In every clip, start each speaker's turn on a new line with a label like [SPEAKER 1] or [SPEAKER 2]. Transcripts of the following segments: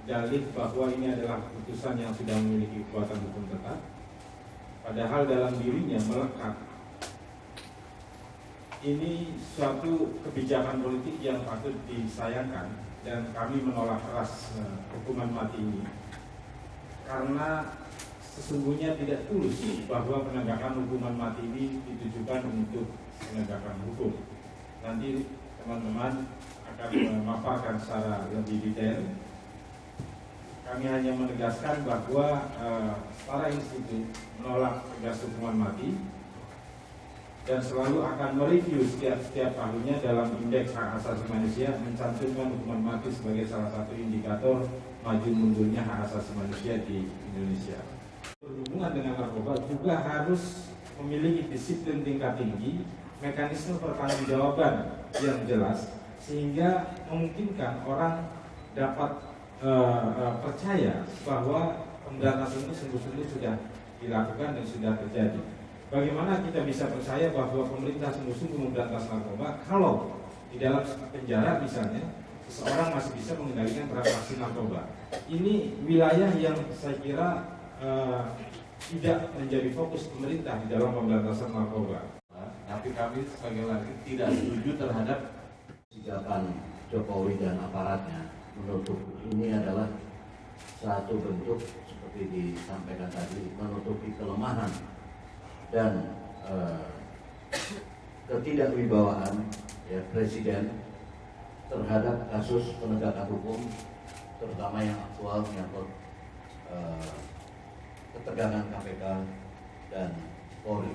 [SPEAKER 1] dalih bahwa ini adalah putusan yang sudah memiliki kekuatan hukum tetap, padahal dalam dirinya melekat ini suatu kebijakan politik yang patut disayangkan, dan kami menolak keras hukuman mati ini karena sesungguhnya tidak tulus bahwa penegakan hukuman mati ini ditujukan untuk penegakan hukum. Nanti teman-teman akan memaparkan secara lebih detail. Kami hanya menegaskan bahwa para institut menolak tegas hukuman mati dan selalu akan mereview setiap tahunnya dalam indeks hak asasi manusia, mencantumkan hukuman mati sebagai salah satu indikator maju mundurnya hak asasi manusia di Indonesia. Berhubungan dengan narkoba juga harus memiliki disiplin tingkat tinggi, mekanisme pertanggungjawaban yang jelas, sehingga memungkinkan orang dapat percaya bahwa pemberantasan itu sungguh-sungguh sudah dilakukan dan sudah terjadi. Bagaimana kita bisa percaya bahwa pemerintah sungguh-sungguh memberantas narkoba kalau di dalam penjara misalnya seseorang masih bisa mengendalikan transaksi narkoba? Ini wilayah yang saya kira tidak menjadi fokus pemerintah di dalam pemberantasan narkoba.
[SPEAKER 2] Tapi kami sekali lagi tidak setuju terhadap
[SPEAKER 3] kebijakan Jokowi dan aparatnya menutup ini adalah satu bentuk seperti disampaikan tadi, menutupi kelemahan dan ketidakwibawaan ya Presiden terhadap kasus penegakan hukum, terutama yang aktual menyangkut ketegangan KPK dan Polri.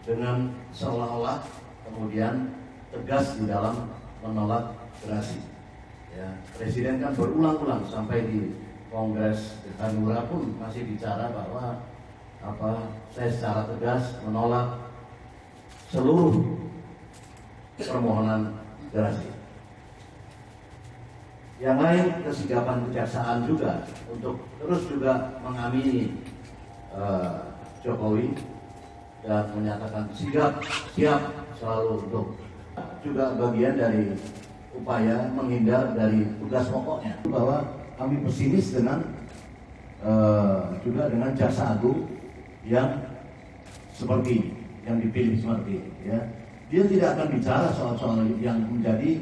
[SPEAKER 3] Dengan seolah-olah kemudian tegas di dalam menolak gerasi. Ya, Presiden kan berulang-ulang sampai di Kongres Hanura pun masih bicara bahwa saya secara tegas menolak seluruh permohonan gerasi. Yang lain kesigapan kejaksaan juga untuk terus juga mengamini Jokowi dan menyatakan siap selalu untuk juga bagian dari upaya menghindar dari tugas pokoknya, bahwa kami pesimis dengan juga dengan Jaksa Agung yang seperti yang dipilih seperti ini, ya. Dia tidak akan bicara soal-soal yang menjadi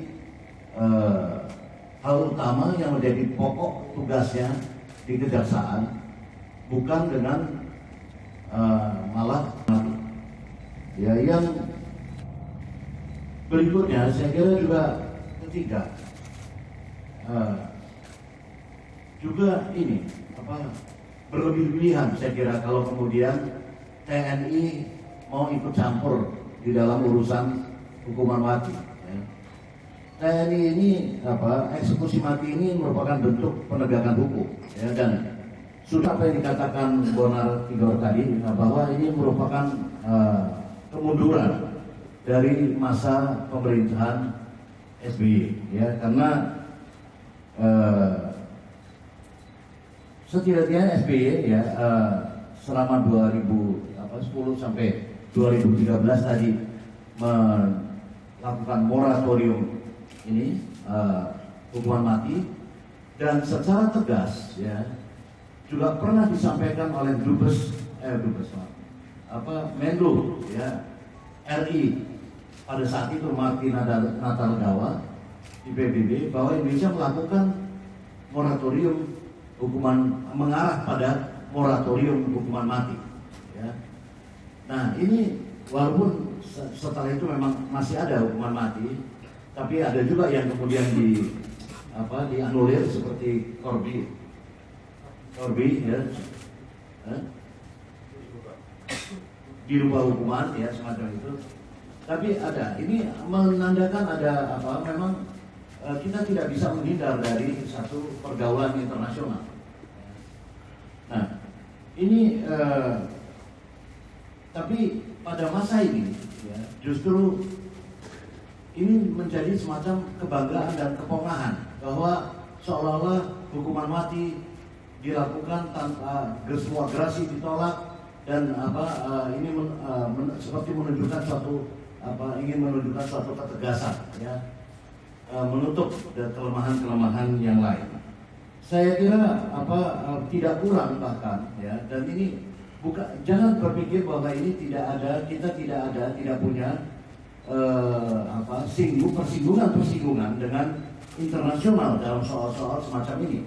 [SPEAKER 3] hal utama yang menjadi pokok tugasnya di kejaksaan, bukan dengan malah ya. Yang berikutnya saya kira juga ketiga juga ini berlebih-lebihan saya kira kalau kemudian TNI mau ikut campur di dalam urusan hukuman mati. Ya. TNI ini eksekusi mati ini merupakan bentuk penegakan hukum, ya, dan sudah apa yang dikatakan Bonar Tigor tadi bahwa ini merupakan kemunduran dari masa pemerintahan SBY, ya, karena setidaknya SBY ya selama 2010 sampai 2013 tadi melakukan moratorium ini hukuman mati, dan secara tegas ya juga pernah disampaikan oleh Menlu ya RI pada saat itu Martin Natalegawa di PBB bahwa Indonesia melakukan moratorium hukuman, mengarah pada moratorium hukuman mati. Ya. Nah ini walaupun setelah itu memang masih ada hukuman mati, tapi ada juga yang kemudian dianulir seperti Corby ya, dirubah hukuman ya semacam itu. Tapi ada, ini menandakan ada memang kita tidak bisa menghindar dari satu pergaulan internasional. Nah, ini tapi pada masa ini ya, justru ini menjadi semacam kebanggaan dan kepongahan bahwa seolah-olah hukuman mati dilakukan tanpa semua gerasi ditolak, dan ini seperti menunjukkan suatu ingin menunjukkan suatu ketegasan ya. menutup kelemahan-kelemahan yang lain. Saya kira tidak kurang bahkan ya, dan ini jangan berpikir bahwa ini kita tidak punya persinggungan dengan internasional dalam soal-soal semacam ini.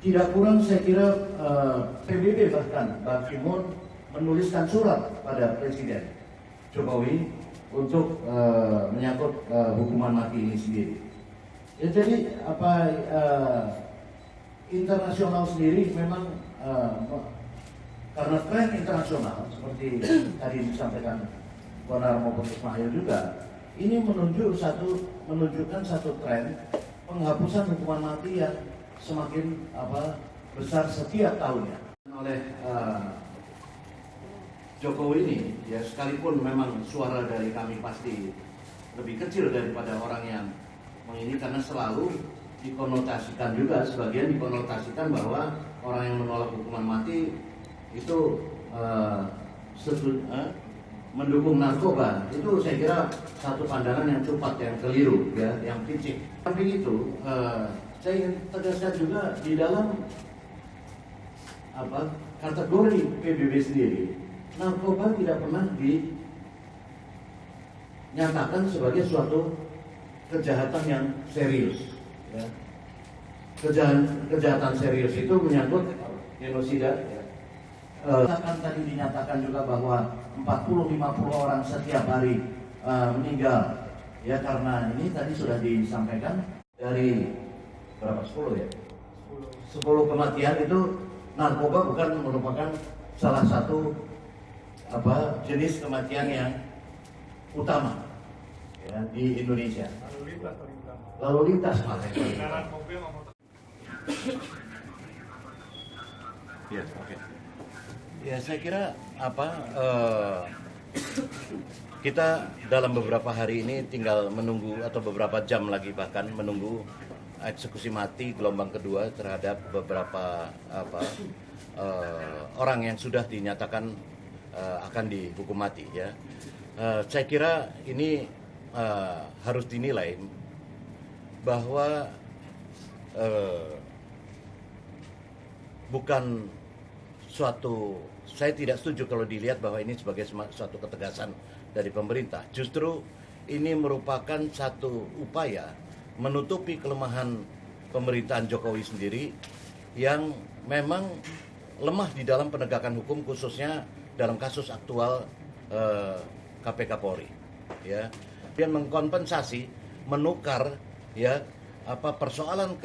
[SPEAKER 3] Tidak kurang saya kira PBB bahkan Ban Ki-moon menuliskan surat pada Presiden Jokowi untuk menyangkut hukuman mati ini sendiri. Ya, jadi internasional sendiri memang karena tren internasional seperti tadi disampaikan Bonar maupun Ismail juga, ini menunjukkan satu tren penghapusan hukuman mati yang semakin besar setiap tahunnya oleh Jokowi ini. Ya, sekalipun memang suara dari kami pasti lebih kecil daripada orang yang ini, karena selalu dikonotasikan juga, sebagian dikonotasikan bahwa orang yang menolak hukuman mati itu mendukung narkoba. Itu saya kira satu pandangan yang cepat, yang keliru, ya, yang picik. Tapi itu saya ingin tegaskan juga di dalam kategori PBB sendiri, narkoba tidak pernah dinyatakan sebagai suatu kejahatan yang serius. Ya. Kejahatan serius itu menyangkut genosida. Ya. Tadi dinyatakan juga bahwa 40-50 orang setiap hari meninggal. Ya, karena ini tadi sudah disampaikan dari berapa? 10 ya? 10 kematian itu narkoba bukan merupakan salah satu jenis kematian yang utama ya, di Indonesia. Lalu lintas malah.
[SPEAKER 2] Yes, okay.
[SPEAKER 3] Ya, saya kira kita dalam beberapa hari ini tinggal menunggu, atau beberapa jam lagi bahkan menunggu eksekusi mati gelombang kedua terhadap beberapa orang yang sudah dinyatakan akan dihukum mati ya. Saya kira ini harus dinilai bahwa bukan saya tidak setuju kalau dilihat bahwa ini sebagai suatu ketegasan dari pemerintah. Justru ini merupakan satu upaya menutupi kelemahan pemerintahan Jokowi sendiri yang memang lemah di dalam penegakan hukum, khususnya dalam kasus aktual KPK Polri. Ya, dia mengkompensasi, menukar ya persoalan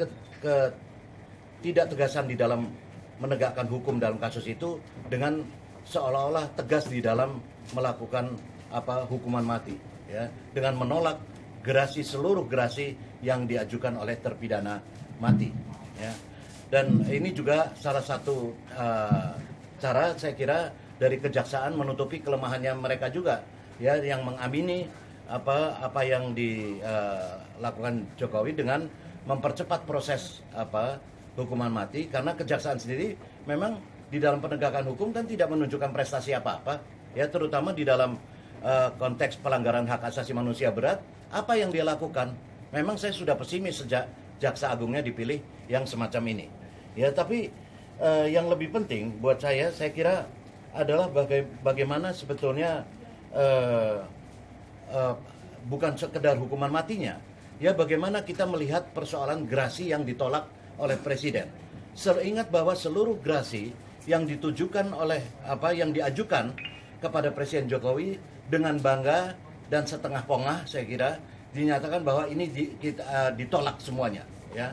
[SPEAKER 3] tidak tegasan di dalam menegakkan hukum dalam kasus itu dengan seolah-olah tegas di dalam melakukan hukuman mati ya, dengan menolak seluruh gerasi yang diajukan oleh terpidana mati ya. Dan ini juga salah satu cara saya kira dari kejaksaan menutupi kelemahannya mereka juga ya, yang mengamini apa yang dilakukan Jokowi dengan mempercepat proses hukuman mati, karena kejaksaan sendiri memang di dalam penegakan hukum kan tidak menunjukkan prestasi apa-apa ya, terutama di dalam konteks pelanggaran hak asasi manusia berat. Apa yang dia lakukan, memang saya sudah pesimis sejak jaksa agungnya dipilih yang semacam ini ya. Tapi yang lebih penting buat saya kira adalah bagaimana sebetulnya bukan sekedar hukuman matinya ya, bagaimana kita melihat persoalan gerasi yang ditolak oleh Presiden. Ingat bahwa seluruh gerasi yang ditujukan oleh yang diajukan kepada Presiden Jokowi dengan bangga dan setengah pongah, saya kira dinyatakan bahwa ini ditolak semuanya ya.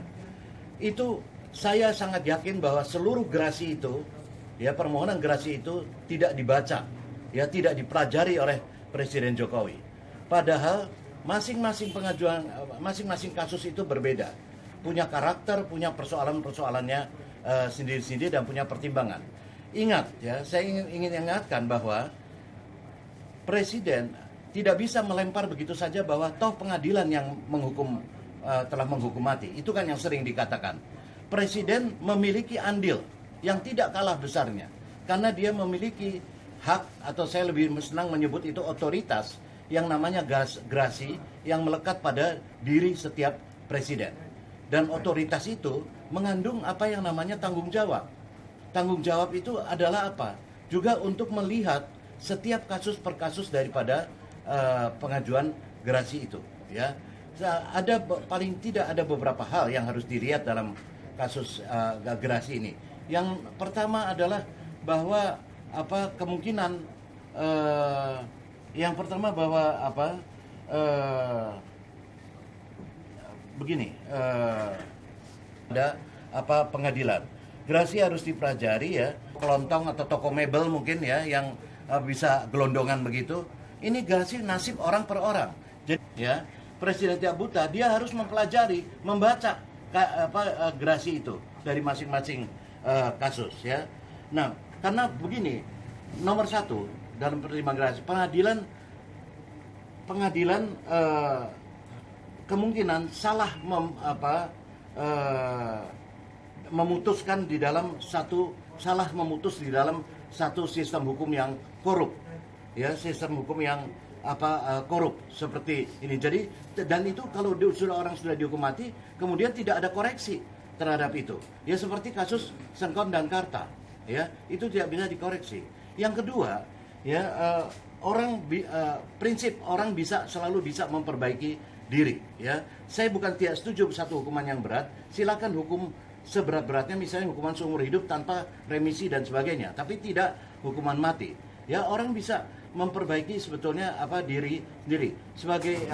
[SPEAKER 3] Itu saya sangat yakin bahwa seluruh gerasi itu ya, permohonan gerasi itu tidak dibaca ya, tidak dipelajari oleh Presiden Jokowi. Padahal masing-masing kasus itu berbeda, punya karakter, punya persoalannya sendiri-sendiri dan punya pertimbangan. Ingat ya, saya ingin ingatkan bahwa Presiden tidak bisa melempar begitu saja bahwa toh pengadilan yang telah menghukum mati. Itu kan yang sering dikatakan. Presiden memiliki andil yang tidak kalah besarnya, karena dia memiliki hak, atau saya lebih senang menyebut itu otoritas, yang namanya gerasi yang melekat pada diri setiap presiden. Dan otoritas itu mengandung apa yang namanya tanggung jawab. Tanggung jawab itu adalah apa? Juga untuk melihat setiap kasus per kasus daripada pengajuan gerasi itu, ya. Ada paling tidak ada beberapa hal yang harus dilihat dalam kasus gerasi ini. Yang pertama adalah bahwa kemungkinan yang pertama bahwa begini, ada pengadilan. Gerasi harus dipelajari ya, kelontong atau toko mebel mungkin ya yang bisa gelondongan begitu. Ini gerasi nasib orang per orang. Jadi ya, Presiden tidak buta, dia harus mempelajari, membaca gerasi itu dari masing-masing kasus ya. Nah, karena begini, nomor satu dalam pertimbangan gerasi, pengadilan kemungkinan salah memutus di dalam satu sistem hukum yang korup, ya, sistem hukum yang korup seperti ini. Jadi dan itu kalau orang sudah dihukum mati, kemudian tidak ada koreksi terhadap itu. Ya seperti kasus Sengkon dan Karta, ya itu tidak bisa dikoreksi. Yang kedua, ya prinsip orang selalu bisa memperbaiki diri. Ya, saya bukan tidak setuju satu hukuman yang berat. Silakan hukum seberat-beratnya, misalnya hukuman seumur hidup tanpa remisi dan sebagainya, tapi tidak hukuman mati. Ya, orang bisa memperbaiki sebetulnya diri sendiri. Sebagai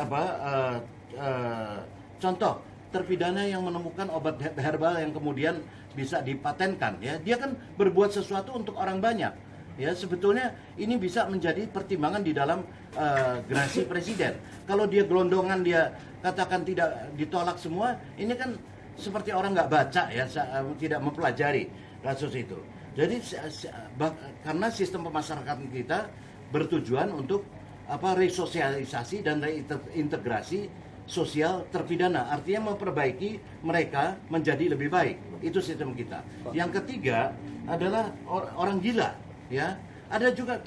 [SPEAKER 3] contoh, terpidana yang menemukan obat herbal yang kemudian bisa dipatenkan, ya, dia kan berbuat sesuatu untuk orang banyak. Ya, sebetulnya ini bisa menjadi pertimbangan di dalam gerasi presiden. Kalau dia gelondongan, dia katakan tidak ditolak semua, ini kan seperti orang nggak baca ya, tidak mempelajari kasus itu. Jadi karena sistem pemasarakatan kita bertujuan untuk resosialisasi dan reintegrasi sosial terpidana, artinya memperbaiki mereka menjadi lebih baik. Itu sistem kita. Yang ketiga adalah orang gila, ya. Ada juga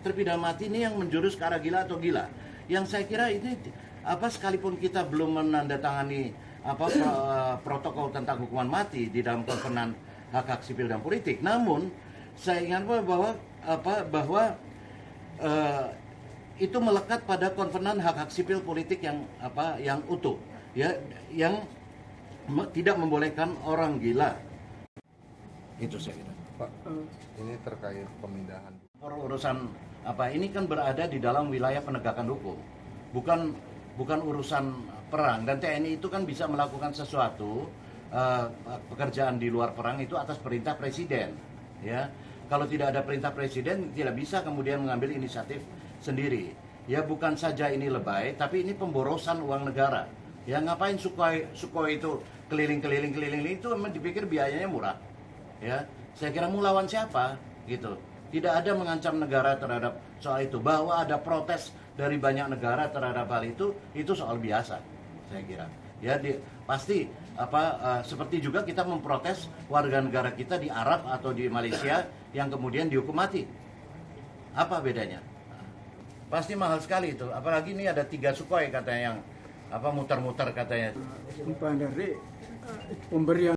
[SPEAKER 3] terpidana mati ini yang menjurus ke arah gila atau gila. Yang saya kira ini sekalipun kita belum menandatangani protokol tentang hukuman mati di dalam Konvenan Hak-Hak Sipil dan Politik, namun saya ingat bahwa itu melekat pada Konvenan Hak-Hak Sipil Politik yang utuh, ya, yang tidak membolehkan orang gila. Itu saya kira.
[SPEAKER 4] Pak, ini terkait pemindahan.
[SPEAKER 3] Urusan ini kan berada di dalam wilayah penegakan hukum, bukan urusan perang. Dan TNI itu kan bisa melakukan sesuatu pekerjaan di luar perang itu atas perintah presiden, ya. Kalau tidak ada perintah presiden, tidak bisa kemudian mengambil inisiatif sendiri. Ya, bukan saja ini lebay, tapi ini pemborosan uang negara. Ya, ngapain Sukhoi itu keliling itu dipikir biayanya murah. Ya, saya kira mau lawan siapa gitu. Tidak ada mengancam negara terhadap soal itu. Bahwa ada protes dari banyak negara terhadap hal itu soal biasa, saya kira. Ya, pasti seperti juga kita memprotes warga negara kita di Arab atau di Malaysia yang kemudian dihukum mati. Apa bedanya? Pasti mahal sekali itu. Apalagi ini ada 3 Sukhoi katanya yang muter-muter katanya.
[SPEAKER 5] Sumpah dari pemberian